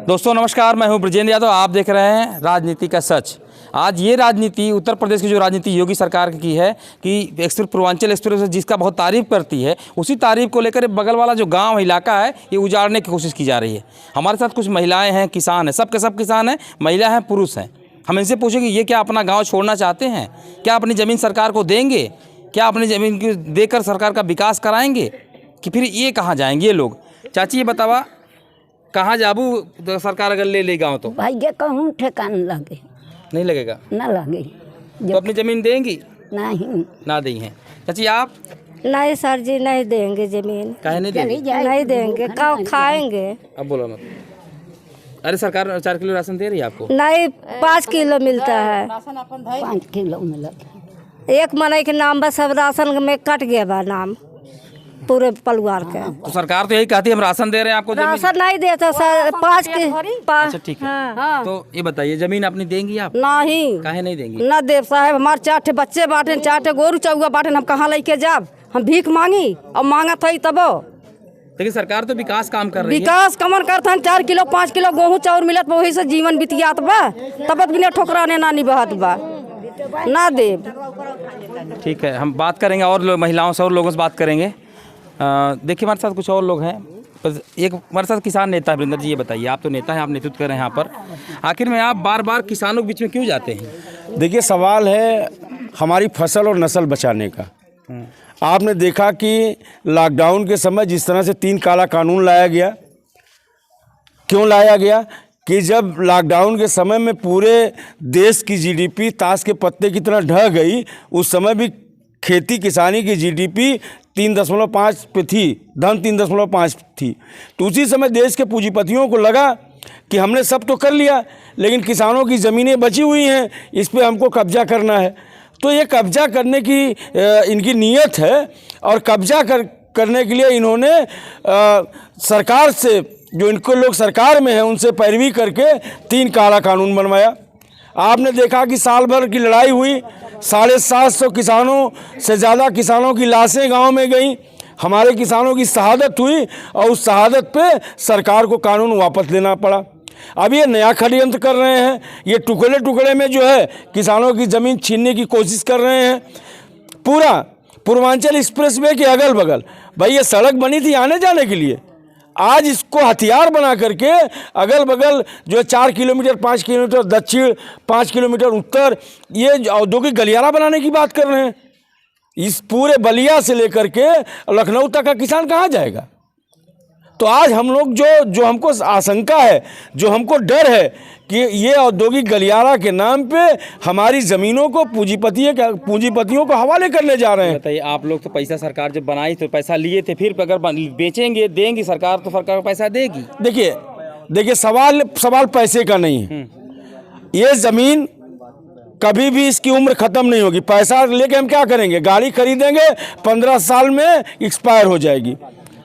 दोस्तों नमस्कार, मैं हूं ब्रजेंद्र यादव। आप देख रहे हैं राजनीति का सच। आज ये राजनीति उत्तर प्रदेश की जो राजनीति योगी सरकार की है कि पूर्वांचल एक्सप्रेस जिसका बहुत तारीफ करती है, उसी तारीफ को लेकर बगल वाला जो गांव इलाका है ये उजाड़ने की कोशिश की जा रही है। हमारे साथ कुछ महिलाएं हैं, किसान हैं, सब के सब किसान हैं, महिला हैं, पुरुष हैं। हम इनसे पूछेंगे ये क्या अपना गाँव छोड़ना चाहते हैं, क्या अपनी ज़मीन सरकार को देंगे, क्या अपनी ज़मीन को देकर सरकार का विकास कराएंगे, कि फिर ये कहाँ जाएंगे ये लोग। चाची ये बतावा, कहाँ जाबू तो सरकार अगर ले ले गाँव तो भाई ये कहूँ ठेकान लगे नहीं लगेगा, ना लगे तो अपनी ज़मीन देंगी नहीं ना दी हैं। चाची आप नहीं सर जी, नहीं देंगे जमीन, काहे नहीं देंगे? नहीं देंगे, खाएंगे। अब बोलो मत। अरे सरकार 4 किलो राशन दे रही है आपको? नहीं, 5 किलो मिलता है। 5 किलो मिलता एक मनाई के नाम बस सब राशन में कट गया बा नाम पूरे परिवार के। तो सरकार तो यही कहती है हम राशन दे रहे हैं आपको, राशन नहीं देता सर। 5 के अच्छा ठीक है। हाँ। तो ये बताइए ज़मीन अपनी देंगी आप? नहीं, काहे नहीं देंगी? ना देव साहब, हमारे 4 ठे बच्चे बांटे, 4 ठे गोरू चौगा बांटे, हम कहाँ लेके जाब? हम भीख मांगी और मांगा था तबो। लेकिन सरकार तो विकास काम कर रही है। विकास कमन करता है, 4 किलो 5 किलो गेहूँ चाउर मिलत, वही से जीवन बितियात बा, तबत बिना ठोकराने ना निभात बा, ना देव। ठीक है, हम बात करेंगे और महिलाओं से और लोगों से बात करेंगे। देखिए हमारे साथ कुछ और लोग हैं। एक हमारे साथ किसान नेता है वरिंदर जी, ये बताइए, आप तो नेता हैं, आप नेतृत्व कर रहे हैं यहाँ पर, आखिर में आप बार बार किसानों के बीच में क्यों जाते हैं? देखिए, सवाल है हमारी फसल और नस्ल बचाने का। आपने देखा कि लॉकडाउन के समय जिस तरह से 3 काला कानून लाया गया, क्यों लाया गया कि जब लॉकडाउन के समय में पूरे देश की जीडीपी ताश के पत्ते की तरह ढह गई, उस समय भी खेती किसानी की जीडीपी 3.5 पे थी, धन 3.5 थी। तो उसी समय देश के पूंजीपतियों को लगा कि हमने सब तो कर लिया, लेकिन किसानों की ज़मीनें बची हुई हैं, इस पे हमको कब्जा करना है। तो ये कब्जा करने की इनकी नीयत है, और कब्जा करने के लिए इन्होंने सरकार से, जो इनको लोग सरकार में हैं, उनसे पैरवी करके 3 काला कानून बनवाया। आपने देखा कि साल भर की लड़ाई हुई, 750 किसानों से ज़्यादा किसानों की लाशें गांव में गईं, हमारे किसानों की शहादत हुई, और उस शहादत पे सरकार को कानून वापस लेना पड़ा। अब ये नया षड्यंत्र कर रहे हैं, ये टुकड़े टुकड़े में जो है किसानों की ज़मीन छीनने की कोशिश कर रहे हैं। पूरा पूर्वांचल एक्सप्रेसवे के अगल बगल, भाई ये सड़क बनी थी आने जाने के लिए, आज इसको हथियार बना करके अगल बगल जो 4 किलोमीटर 5 किलोमीटर दक्षिण, 5 किलोमीटर उत्तर, ये औद्योगिक गलियारा बनाने की बात कर रहे हैं। इस पूरे बलिया से लेकर के लखनऊ तक का किसान कहाँ जाएगा? तो आज हम लोग जो हमको आशंका है, जो हमको डर है कि ये औद्योगिक गलियारा के नाम पे हमारी ज़मीनों को पूंजीपतियों को हवाले करने जा रहे हैं। बताइए, आप लोग तो पैसा सरकार जब बनाई तो पैसा लिए थे, फिर अगर बेचेंगे देंगी सरकार तो सरकार पैसा देगी। देखिए सवाल पैसे का नहीं है। ये ज़मीन कभी भी इसकी उम्र ख़त्म नहीं होगी। पैसा लेके हम क्या करेंगे? गाड़ी खरीदेंगे, 15 साल में एक्सपायर हो जाएगी।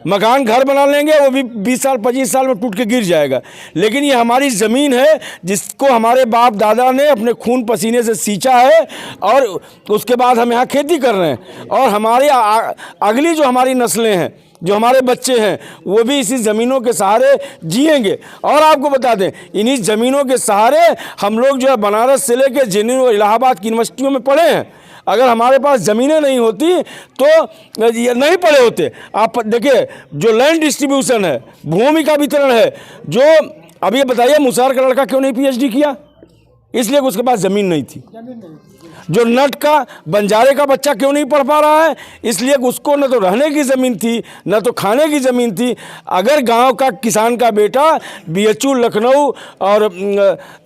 मकान घर बना लेंगे, वो भी 20 साल 25 साल में टूट के गिर जाएगा। लेकिन ये हमारी ज़मीन है जिसको हमारे बाप दादा ने अपने खून पसीने से सींचा है, और उसके बाद हम यहाँ खेती कर रहे हैं, और हमारे अगली जो हमारी नस्लें हैं, जो हमारे बच्चे हैं, वो भी इसी ज़मीनों के सहारे जिएंगे। और आपको बता दें, इन्हीं ज़मीनों के सहारे हम लोग जो है बनारस से लेकर जेएनयू और इलाहाबाद की यूनिवर्सिटियों में पढ़े हैं। अगर हमारे पास ज़मीनें नहीं होती तो ये नहीं पड़े होते। आप देखिए, जो लैंड डिस्ट्रीब्यूशन है, भूमि का वितरण है, जो अब ये बताइए मुसार का लड़का क्यों नहीं पीएचडी किया? इसलिए कि उसके पास ज़मीन नहीं थी। जो नट का बंजारे का बच्चा क्यों नहीं पढ़ पा रहा है? इसलिए कि उसको न तो रहने की ज़मीन थी, न तो खाने की ज़मीन थी। अगर गांव का किसान का बेटा बीएचयू, लखनऊ और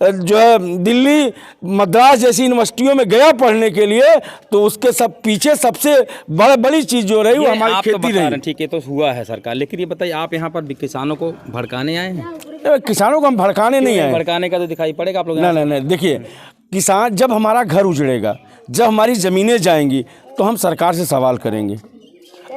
जो है दिल्ली, मद्रास जैसी यूनिवर्सिटियों में गया पढ़ने के लिए, तो उसके सब पीछे सबसे बड़ी चीज़ जो रही वो हमारी खेती रही। ठीक है, तो हुआ है सरकार, लेकिन ये बताइए आप यहाँ पर किसानों को भड़काने आए हैं? किसानों को हम भड़काने नहीं आए। भड़काने का तो दिखाई पड़ेगा आप लोग। नहीं, देखिए, किसान जब हमारा घर उजड़ेगा, जब हमारी ज़मीनें जाएंगी, तो हम सरकार से सवाल करेंगे।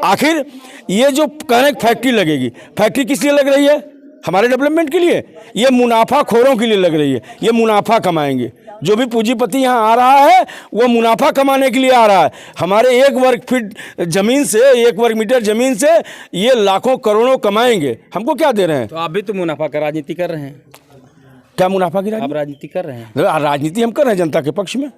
आखिर ये जो कहने फैक्ट्री लगेगी, फैक्ट्री किस लिए लग रही है? हमारे डेवलपमेंट के लिए। ये मुनाफाखोरों के लिए लग रही है, ये मुनाफा कमाएंगे। जो भी पूंजीपति यहाँ आ रहा है वो मुनाफा कमाने के लिए आ रहा है। हमारे 1 वर्ग फीट ज़मीन से, 1 वर्ग मीटर ज़मीन से ये लाखों करोड़ों कमाएंगे। हमको क्या दे रहे हैं? तो आप भी तो मुनाफा का राजनीति कर रहे हैं। क्या मुनाफा की आप राजनीति कर रहे हैं। राजनीति हम कर रहे हैं जनता के पक्ष में,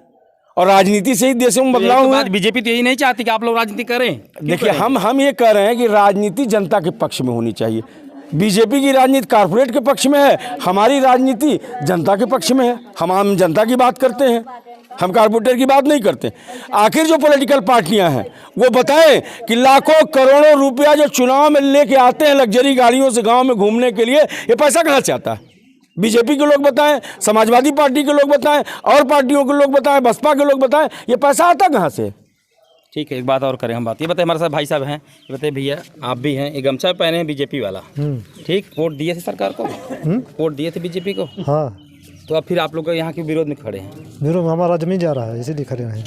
और राजनीति से ही देशों में बदलाव हुआ। बीजेपी तो यही नहीं चाहती कि आप लोग राजनीति करें। देखिए हम ये कह रहे हैं कि राजनीति जनता के पक्ष में होनी चाहिए। बीजेपी की राजनीति कारपोरेट के पक्ष में है, हमारी राजनीति जनता के पक्ष में है। हम जनता की बात करते हैं, हम कारपोरेटर की बात नहीं करते। आखिर जो पॉलिटिकल पार्टियां हैं वो बताएं कि लाखों करोड़ों रुपया जो चुनाव में लेके आते हैं लग्जरी गाड़ियों से गांव में घूमने के लिए, ये पैसा कहाँ से आता है? बीजेपी के लोग बताएं, समाजवादी पार्टी के लोग बताएं, और पार्टियों के लोग बताएं, बसपा के लोग बताएं, ये पैसा आता कहाँ से? ठीक है, एक बात और करें हम बात। ये बताइए, हमारे साथ भाई साहब हैं, ये बताइए भैया, आप भी हैं, ये गमछा पहने हैं बीजेपी वाला, ठीक, वोट दिए थे सरकार को, वोट दिए थे बीजेपी को, हाँ। तो अब फिर आप लोग यहाँ के विरोध में खड़े हैं? विरोध, हमारा जमीन जा रहा है इसीलिए खड़े हैं।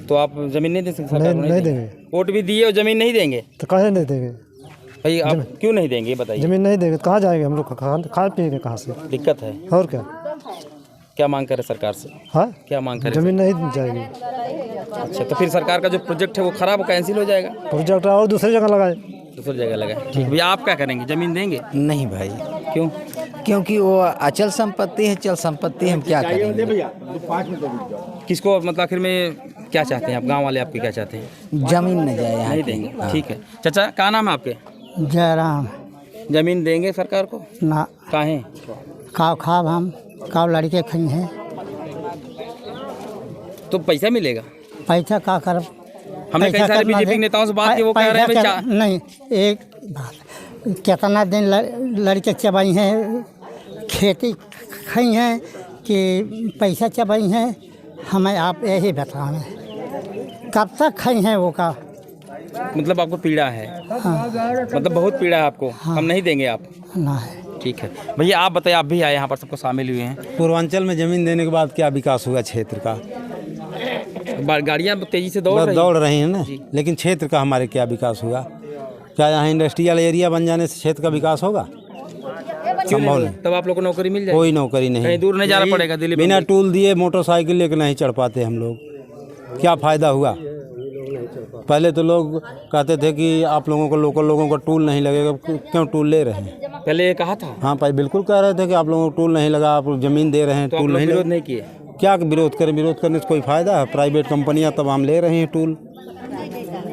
तो आप जमीन नहीं दे सकते? सरकार नहीं देंगे। वोट भी दिए और जमीन नहीं देंगे तो कहाँ नहीं देंगे भाई? आप क्यों नहीं देंगे बताइए? जमीन नहीं देंगे कहाँ जाएंगे हम लोग, खाए पिएंगे कहाँ से? दिक्कत है। और क्या मांग करे सरकार से? हाँ, क्या मांग करे? जमीन नहीं जाएगी। अच्छा, तो फिर सरकार का जो प्रोजेक्ट है वो खराब हो, कैंसिल हो जाएगा? प्रोजेक्ट और दूसरी जगह लगाए। दूसरी जगह लगाए, ठीक। भैया आप क्या करेंगे, जमीन देंगे? नहीं भाई, क्यों? क्योंकि वो अचल संपत्ति है, चल संपत्ति हम क्या करेंगे। किसको मतलब आखिर में क्या चाहते हैं आप, गांव वाले आपके क्या चाहते हैं? जमीन न जाए यहाँ नहीं की। देंगे, हाँ। ठीक है। चाचा क्या नाम है आपके? जयराम। जमीन देंगे सरकार को? ना काहे? काव खाब हम काव लड़के खई हैं, तो पैसा मिलेगा? पैसा का कर? हमने कई सारे बीजेपी के नेताओं से बात की, वो कह रहे हैं भाई नहीं, एक बात, कितना दिन लड़के चबाई हैं, खेती खई हैं कि पैसा चबाई हैं, हमें आप यही बताएं कब तक खाई हैं वो का? मतलब आपको पीड़ा है? हाँ। मतलब बहुत पीड़ा है आपको? हाँ। हम नहीं देंगे आप? ना है। ठीक है भैया, आप बताइए, आप भी आए यहाँ पर, सबको शामिल हुए हैं। पूर्वांचल में जमीन देने के बाद क्या विकास हुआ क्षेत्र का? गाड़ियाँ तेजी से दौड़ रही हैं ना, लेकिन क्षेत्र का हमारे क्या विकास हुआ? क्या यहाँ इंडस्ट्रियल एरिया बन जाने से क्षेत्र का विकास होगा? संभव नहीं। तब आप लोग को नौकरी मिल जाएगी? कोई नौकरी नहीं, कहीं दूर नहीं जाना पड़ेगा दिल्ली। बिना टूल दिए मोटरसाइकिल लेकर नहीं चढ़ पाते हम लोग, क्या फ़ायदा हुआ? पहले तो लोग कहते थे कि आप लोगों को, लोकल लोगों को टूल नहीं लगेगा, क्यों टूल ले रहे हैं? पहले ये कहा था? हाँ, पहले बिल्कुल कह रहे थे कि आप लोगों को टूल नहीं लगा, आप जमीन दे रहे हैं, तो टूल नहीं विरोध नहीं किए? क्या विरोध करें? विरोध करने से कोई फ़ायदा है? प्राइवेट कंपनियां तमाम ले रहे हैं टूल,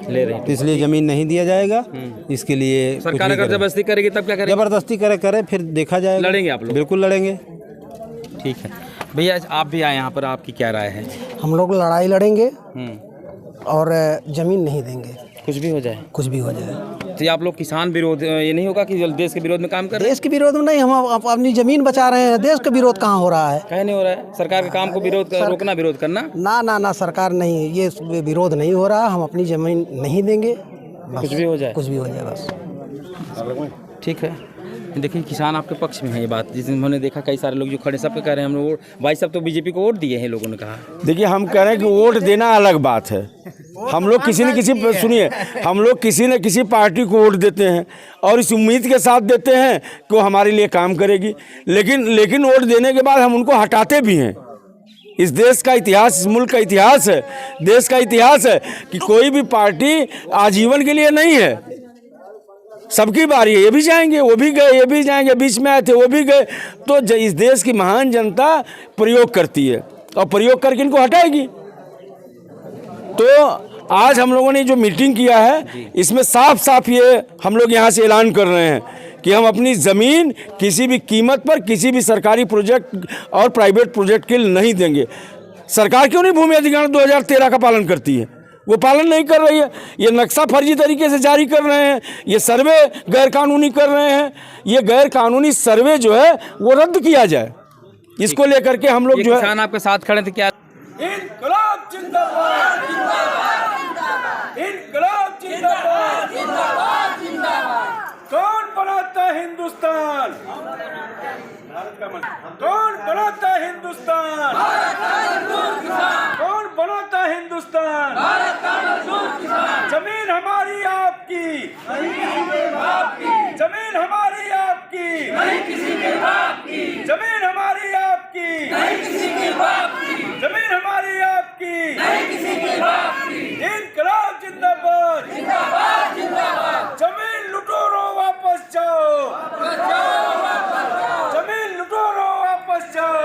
ले रहे हैं, तो इसलिए ज़मीन नहीं दिया जाएगा। इसके लिए सरकार अगर जबरदस्ती करेगी तब क्या करेंगे? जबरदस्ती करे फिर देखा जाएगा। लड़ेंगे आप लोग? बिल्कुल लड़ेंगे। ठीक है भैया, आप भी आए यहाँ पर, आपकी क्या राय है? हम लोग लड़ाई लड़ेंगे और ज़मीन नहीं देंगे, कुछ भी हो जाए? कुछ भी हो जाए। तो ये आप लोग किसान विरोध, ये नहीं होगा कि देश के विरोध में काम कर रहे हैं? देश के विरोध में नहीं, हम अपनी ज़मीन बचा रहे हैं, देश का विरोध कहाँ हो रहा है? कहीं नहीं हो रहा है, सरकार के काम को विरोध रोकना, विरोध करना। ना ना ना, सरकार नहीं, ये विरोध नहीं हो रहा, हम अपनी ज़मीन नहीं देंगे, कुछ भी हो जाए? कुछ भी हो जाए बस। ठीक है, देखिए किसान आपके पक्ष में है, ये बात जिस उन्होंने देखा, कई सारे लोग जो खड़े सब कह रहे हैं हम लोग भाई साहब तो बीजेपी को वोट दिए हैं लोगों ने कहा। देखिए हम कह रहे हैं कि वोट देना अलग बात है। हम लोग किसी न किसी, सुनिए, हम लोग किसी न किसी पार्टी को वोट देते हैं और इस उम्मीद के साथ देते हैं कि वो हमारे लिए काम करेगी, लेकिन वोट देने के बाद हम उनको हटाते भी हैं। इस देश का इतिहास, इस मुल्क का इतिहास है, देश का इतिहास है कि कोई भी पार्टी आजीवन के लिए नहीं है, सबकी बारी है, ये भी जाएंगे, वो भी गए, ये भी जाएंगे, बीच में आए थे वो भी गए। तो इस देश की महान जनता प्रयोग करती है और प्रयोग करके इनको हटाएगी। तो आज हम लोगों ने जो मीटिंग किया है, इसमें साफ साफ ये हम लोग यहाँ से ऐलान कर रहे हैं कि हम अपनी ज़मीन किसी भी कीमत पर किसी भी सरकारी प्रोजेक्ट और प्राइवेट प्रोजेक्ट के लिए नहीं देंगे। सरकार क्यों नहीं भूमि अधिग्रहण 2013 का पालन करती है? वो पालन नहीं कर रही है। ये नक्शा फर्जी तरीके से जारी कर रहे हैं, ये सर्वे गैरकानूनी कर रहे हैं। ये गैरकानूनी सर्वे जो है वो रद्द किया जाए, इसको लेकर के हम लोग जो है। किसान आपके साथ खड़े थे क्या? इनकलाब जिंदाबाद, इनकलाब जिंदाबाद, कौन बनाता है हिंदुस्तान? कौन बनाता है हिंदुस्तान? कौन बनाता है हिंदुस्तान? जमीन हमारी आपकी, जमीन हमारी आपकी, जमीन हमारी आपकी, जमीन हमारी आपकी, इनकलाब जिंदाबाद, जमीन लुटेरों वापस जाओ, जमीन लुटेरों वापस जाओ।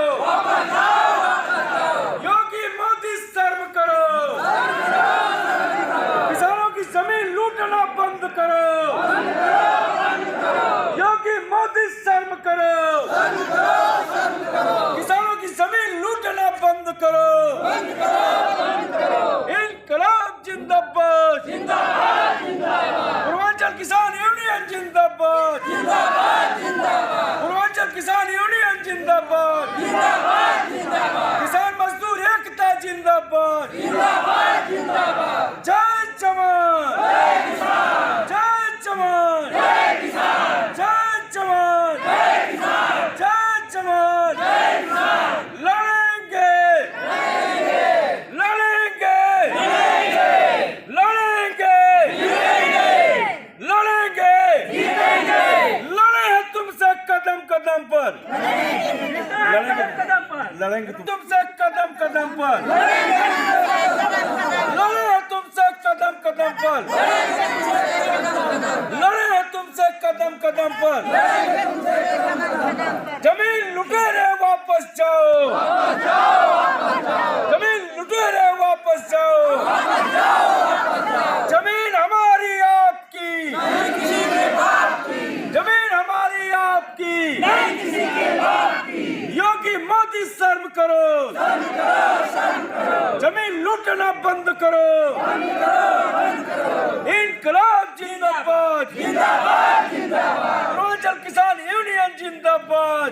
लड़ेंगे तुमसे कदम कदम पर, लड़े तुमसे कदम कदम पर, लड़े तुमसे कदम कदम पर। जमीन लुटेरे वापस जाओ, जमीन लुटेरे वापस जाओ, जमीन हमारी आपकी, जमीन हमारी आपकी, योगी मोदी शर्म करो, जमीन लूटना बंद करो, इनकलाब जिंदाबाद, पूर्वांचल किसान यूनियन जिंदाबाद,